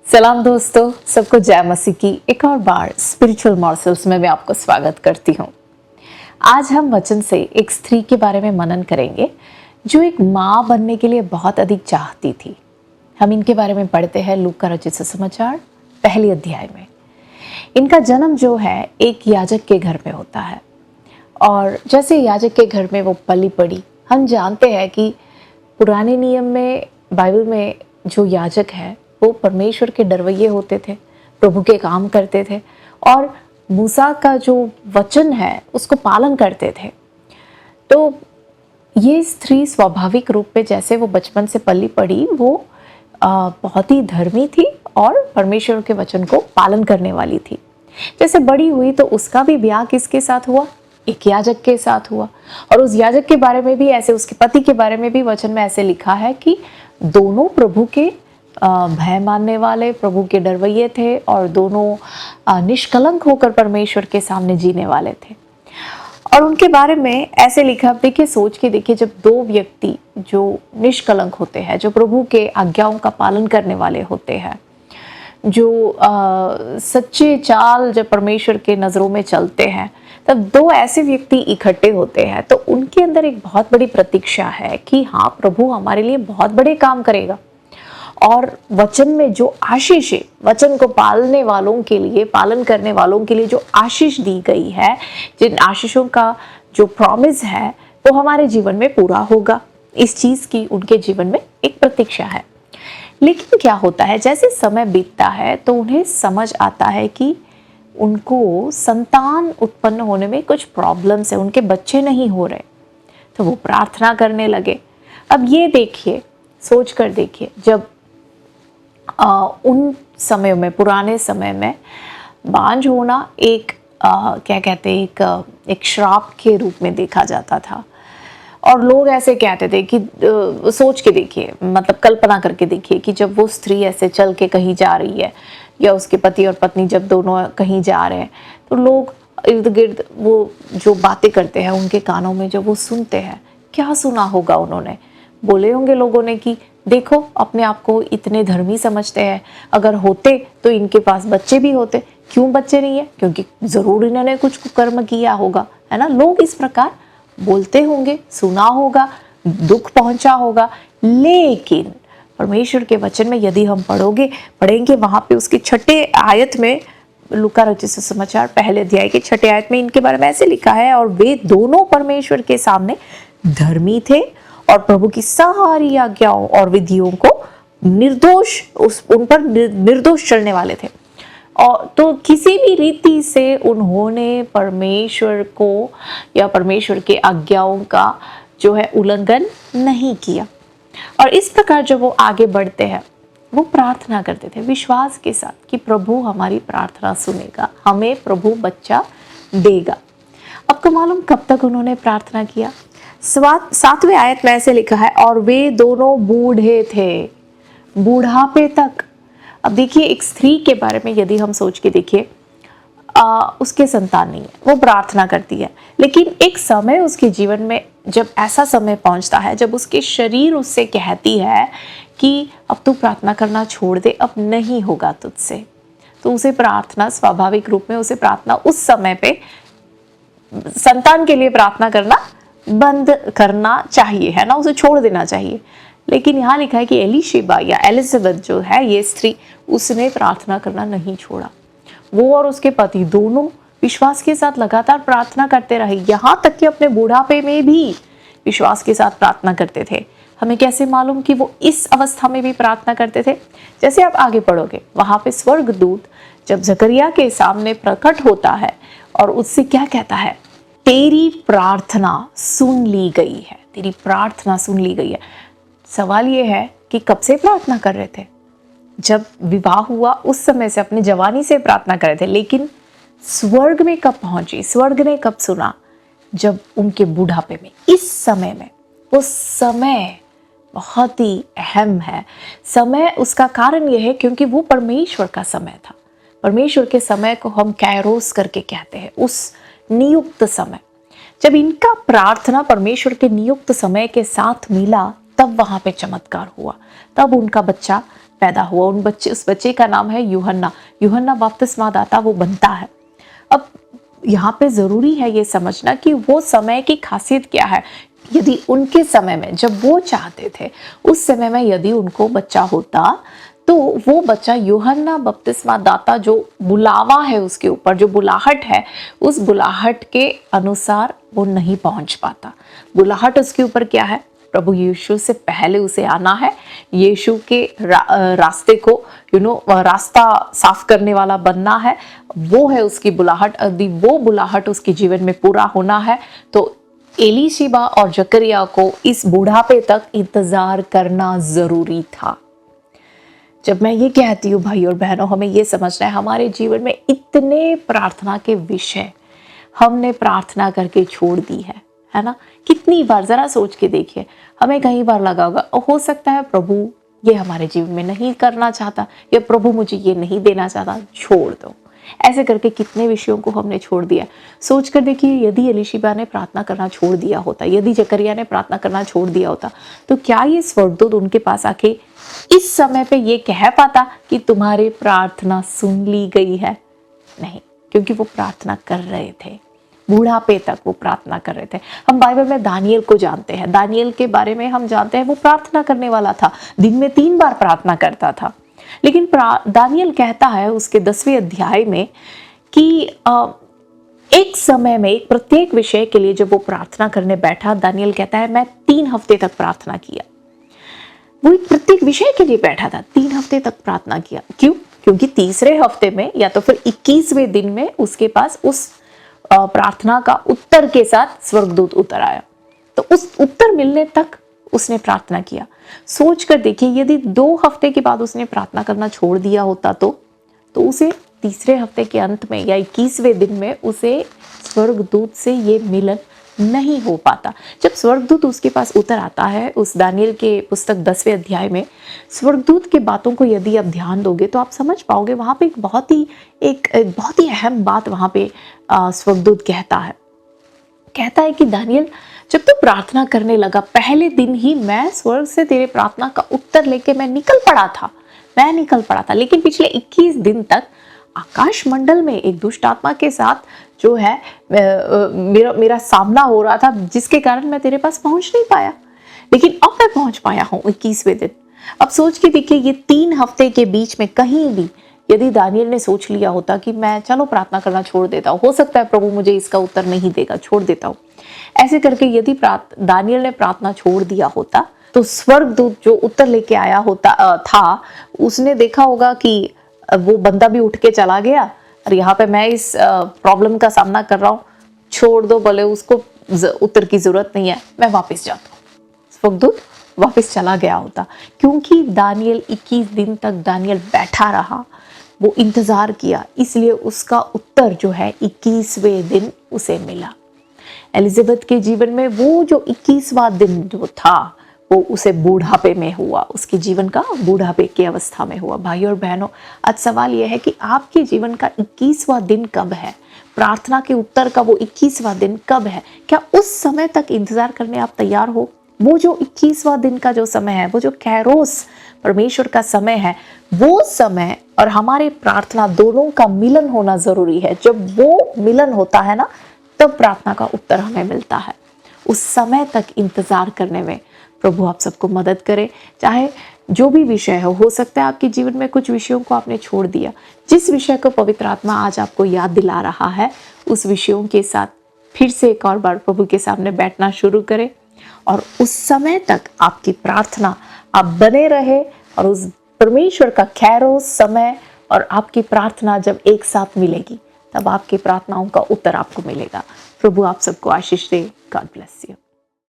सलाम दोस्तों, सबको जय मसीह की एक और बार स्पिरिचुअल मॉर्सल्स में मैं आपको स्वागत करती हूँ। आज हम वचन से एक स्त्री के बारे में मनन करेंगे जो एक माँ बनने के लिए बहुत अधिक चाहती थी। हम इनके बारे में पढ़ते हैं लूका रचित सुसमाचार पहले अध्याय में। इनका जन्म जो है एक याजक के घर में होता है, और जैसे याजक के घर में वो पली पड़ी, हम जानते हैं कि पुराने नियम में, बाइबल में जो याजक है वो परमेश्वर के डरवैये होते थे, प्रभु के काम करते थे और मूसा का जो वचन है उसको पालन करते थे। तो ये स्त्री स्वाभाविक रूप में, जैसे वो बचपन से पली पड़ी, वो बहुत ही धर्मी थी और परमेश्वर के वचन को पालन करने वाली थी। जैसे बड़ी हुई तो उसका भी ब्याह किसके साथ हुआ? एक याजक के साथ हुआ। और उस याजक के बारे में भी ऐसे, उसके पति के बारे में भी वचन में ऐसे लिखा है कि दोनों प्रभु के भय मानने वाले, प्रभु के डरवैये थे और दोनों निष्कलंक होकर परमेश्वर के सामने जीने वाले थे। और उनके बारे में ऐसे लिखा, देखिए सोच के देखिए, जब दो व्यक्ति जो निष्कलंक होते हैं, जो प्रभु के आज्ञाओं का पालन करने वाले होते हैं, जो सच्चे चाल जब परमेश्वर के नज़रों में चलते हैं, तब दो ऐसे व्यक्ति इकट्ठे होते हैं तो उनके अंदर एक बहुत बड़ी प्रतीक्षा है कि हाँ, प्रभु हमारे लिए बहुत बड़े काम करेगा। और वचन में जो आशीष है, वचन को पालने वालों के लिए, पालन करने वालों के लिए जो आशीष दी गई है, जिन आशीषों का जो प्रॉमिस है वो हमारे जीवन में पूरा होगा, इस चीज़ की उनके जीवन में एक प्रतीक्षा है। लेकिन क्या होता है, जैसे समय बीतता है तो उन्हें समझ आता है कि उनको संतान उत्पन्न होने में कुछ प्रॉब्लम्स है, उनके बच्चे नहीं हो रहे। तो वो प्रार्थना करने लगे। अब ये देखिए, सोच कर देखिए, जब उन समयों में, पुराने समय में बांझ होना एक क्या कहते हैं, एक श्राप के रूप में देखा जाता था। और लोग ऐसे कहते थे कि सोच के देखिए, मतलब कल्पना करके देखिए कि जब वो स्त्री ऐसे चल के कहीं जा रही है, या उसके पति और पत्नी जब दोनों कहीं जा रहे हैं, तो लोग इर्द गिर्द वो जो बातें करते हैं उनके कानों में जब वो सुनते हैं, क्या सुना होगा उन्होंने? बोले होंगे लोगों ने कि देखो, अपने आप को इतने धर्मी समझते हैं, अगर होते तो इनके पास बच्चे भी होते। क्यों बच्चे नहीं है? क्योंकि जरूर इन्होंने कुछ कर्म किया होगा, है ना। लोग इस प्रकार बोलते होंगे, सुना होगा, दुख पहुंचा होगा। लेकिन परमेश्वर के वचन में यदि हम पढ़ेंगे वहां पे उसके 6 आयत में, लूका रचित सुसमाचार पहले अध्याय के 6 आयत में इनके बारे में ऐसे लिखा है, और वे दोनों परमेश्वर के सामने धर्मी थे और प्रभु की सारी आज्ञाओं और विधियों को निर्दोष, उन पर निर्दोष चलने वाले थे। और तो किसी भी रीति से उन्होंने परमेश्वर को या परमेश्वर के आज्ञाओं का जो है उल्लंघन नहीं किया। और इस प्रकार जब वो आगे बढ़ते हैं, वो प्रार्थना करते थे विश्वास के साथ कि प्रभु हमारी प्रार्थना सुनेगा, हमें प्रभु बच्चा देगा। आपको मालूम कब तक उन्होंने प्रार्थना किया? 7वें आयत में ऐसे लिखा है, और वे दोनों बूढ़े थे, बूढ़ापे तक। अब देखिए, एक स्त्री के बारे में यदि हम सोच के देखिए, उसके संतान नहीं है, वो प्रार्थना करती है, लेकिन एक समय उसके जीवन में जब ऐसा समय पहुंचता है जब उसके शरीर उससे कहती है कि अब तू प्रार्थना करना छोड़ दे, अब नहीं होगा तुझसे, तो उसे प्रार्थना, स्वाभाविक रूप में उसे प्रार्थना उस समय पे संतान के लिए प्रार्थना करना बंद करना चाहिए, है ना, उसे छोड़ देना चाहिए। लेकिन यहाँ लिखा है कि एलीशिबा या एलिजाबेथ जो है, ये स्त्री, उसने प्रार्थना करना नहीं छोड़ा। वो और उसके पति दोनों विश्वास के साथ लगातार प्रार्थना करते रहे, यहाँ तक कि अपने बुढ़ापे में भी विश्वास के साथ प्रार्थना करते थे। हमें कैसे मालूम कि वो इस अवस्था में भी प्रार्थना करते थे? जैसे आप आगे पढ़ोगे, वहाँ पे स्वर्गदूत जब जकरिया के सामने प्रकट होता है और उससे क्या कहता है, तेरी प्रार्थना सुन ली गई है, तेरी प्रार्थना सुन ली गई है। सवाल ये है कि कब से प्रार्थना कर रहे थे? जब विवाह हुआ उस समय से, अपनी जवानी से प्रार्थना कर रहे थे, लेकिन स्वर्ग में कब पहुंची, स्वर्ग ने कब सुना? जब उनके बुढ़ापे में, इस समय में। वो समय बहुत ही अहम है। समय, उसका कारण यह है क्योंकि वो परमेश्वर का समय था। परमेश्वर के समय को हम कैरोस करके कहते हैं, उस नियुक्त समय। जब इनका प्रार्थना परमेश्वर के नियुक्त समय के साथ मिला, तब वहां पे चमत्कार हुआ, तब उनका बच्चा पैदा हुआ। उस बच्चे का नाम है यूहन्ना। यूहन्ना बपतिस्मा दाता वो बनता है। अब यहाँ पे जरूरी है ये समझना कि वो समय की खासियत क्या है। यदि उनके समय में, जब वो चाहते थे, उस समय में यदि उनको बच्चा होता, तो वो बच्चा यूहन्ना बपतिस्मा दाता जो बुलावा है उसके ऊपर, जो बुलाहट है, उस बुलाहट के अनुसार वो नहीं पहुंच पाता। बुलाहट उसके ऊपर क्या है? प्रभु यीशु से पहले उसे आना है, यीशु के रास्ते को रास्ता साफ करने वाला बनना है, वो है उसकी बुलाहट। यदि वो बुलाहट उसके जीवन में पूरा होना है तो एलीशिबा और जकरिया को इस बुढ़ापे तक इंतजार करना जरूरी था। जब मैं ये कहती हूँ भाई और बहनों, हमें ये समझना है हमारे जीवन में इतने प्रार्थना के विषय हमने प्रार्थना करके छोड़ दी है ना। कितनी बार, जरा सोच के देखिए, हमें कई बार लगा होगा हो सकता है प्रभु ये हमारे जीवन में नहीं करना चाहता, या प्रभु मुझे ये नहीं देना चाहता, छोड़ दो। ऐसे करके कितने विषयों को हमने छोड़ दिया। सोच कर देखिए, यदि एलीशिबा ने प्रार्थना करना छोड़ दिया होता, यदि जकरिया ने प्रार्थना करना छोड़ दिया होता, तो क्या ये स्वर्गदूत उनके पास आके इस समय पे ये कह पाता कि तुम्हारी प्रार्थना सुन ली गई है? नहीं, क्योंकि वो प्रार्थना कर रहे थे, बुढ़ापे तक वो प्रार्थना कर रहे थे। हम बाइबल में दानियल को जानते हैं, दानियल के बारे में हम जानते हैं वो प्रार्थना करने वाला था, दिन में 3 बार प्रार्थना करता था। लेकिन दानियल कहता है उसके 10वें अध्याय में कि एक समय में एक प्रत्येक विषय के लिए जब वो प्रार्थना करने बैठा, दानियल कहता है मैं 3 हफ्ते तक प्रार्थना किया। वो एक प्रत्येक विषय के लिए बैठा था, 3 हफ्ते तक प्रार्थना किया। क्यों? क्योंकि तीसरे हफ्ते में या तो फिर 21वें दिन में उसके पास उस प्रार्थना का उत्तर के साथ स्वर्गदूत उतर आया। तो उस उत्तर मिलने तक उसने प्रार्थना किया। सोच कर देखिए, यदि 2 हफ्ते के बाद उसने प्रार्थना करना छोड़ दिया होता तो उसे तीसरे हफ्ते के अंत में या 21वें दिन में उसे स्वर्गदूत से ये मिलन नहीं हो पाता। जब स्वर्गदूत उसके पास उतर आता है, उस दानियल के पुस्तक 10वें अध्याय में स्वर्गदूत के बातों को यदि आप ध्यान दोगे तो आप समझ पाओगे वहां पे एक बहुत ही अहम बात वहां पे स्वर्गदूत कहता है कि दानियल, जब तू प्रार्थना करने लगा, पहले दिन ही मैं स्वर्ग से तेरे प्रार्थना का उत्तर लेके मैं निकल पड़ा था, लेकिन पिछले 21 दिन तक आकाश मंडल में एक दुष्ट आत्मा के साथ जो है मेरा सामना हो रहा था, जिसके कारण मैं तेरे पास पहुंच नहीं पाया। लेकिन अब मैं पहुंच पाया हूं 21वें दिन। अब सोच के देखिए, ये 3 हफ्ते के बीच में कहीं भी यदि दानियल ने सोच लिया होता कि मैं चलो प्रार्थना करना छोड़ देता हूँ, हो सकता है प्रभु मुझे इसका उत्तर नहीं देगा, छोड़ देता हूँ, ऐसे करके यदि दानियल ने प्रार्थना छोड़ दिया होता तो स्वर्गदूत जो उत्तर लेके आया होता था, उसने देखा होगा कि वो बंदा भी उठ के चला गया और यहाँ पे मैं इस प्रॉब्लम का सामना कर रहा हूँ, छोड़ दो, बोले उसको उत्तर की जरूरत नहीं है, मैं वापस जाता हूँ। स्वर्गदूत वापस चला गया होता, क्योंकि दानियल 21 दिन तक दानियल बैठा रहा, वो इंतजार किया, इसलिए उसका उत्तर जो है 21वें दिन उसे मिला। एलिजाबेथ के जीवन में वो जो 21वां दिन जो था वो उसे बुढ़ापे में हुआ, उसके जीवन का बुढ़ापे की अवस्था में हुआ। भाई और बहनों, आज सवाल यह है कि आपके जीवन का 21वां दिन कब है? प्रार्थना के उत्तर का वो 21वां दिन कब है? क्या उस समय तक इंतजार करने आप तैयार हो? वो जो 21वां दिन का जो समय है, वो जो कैरोस परमेश्वर का समय है, वो समय और हमारे प्रार्थना दोनों का मिलन होना जरूरी है। जब वो मिलन होता है ना, तब प्रार्थना का उत्तर हमें मिलता है। उस समय तक इंतजार करने में प्रभु आप सबको मदद करे। चाहे जो भी विषय हो सकता है आपके जीवन में कुछ विषयों को आपने छोड़ दिया, जिस विषय को पवित्र आत्मा आज आपको याद दिला रहा है, उस विषयों के साथ फिर से एक और बार प्रभु के सामने बैठना शुरू करें और उस समय तक आपकी प्रार्थना आप बने रहे और उस परमेश्वर का कैरोस समय और आपकी प्रार्थना जब एक साथ मिलेगी, तब आपकी प्रार्थनाओं का उत्तर आपको मिलेगा। प्रभु आप सबको आशीष दे। God bless you.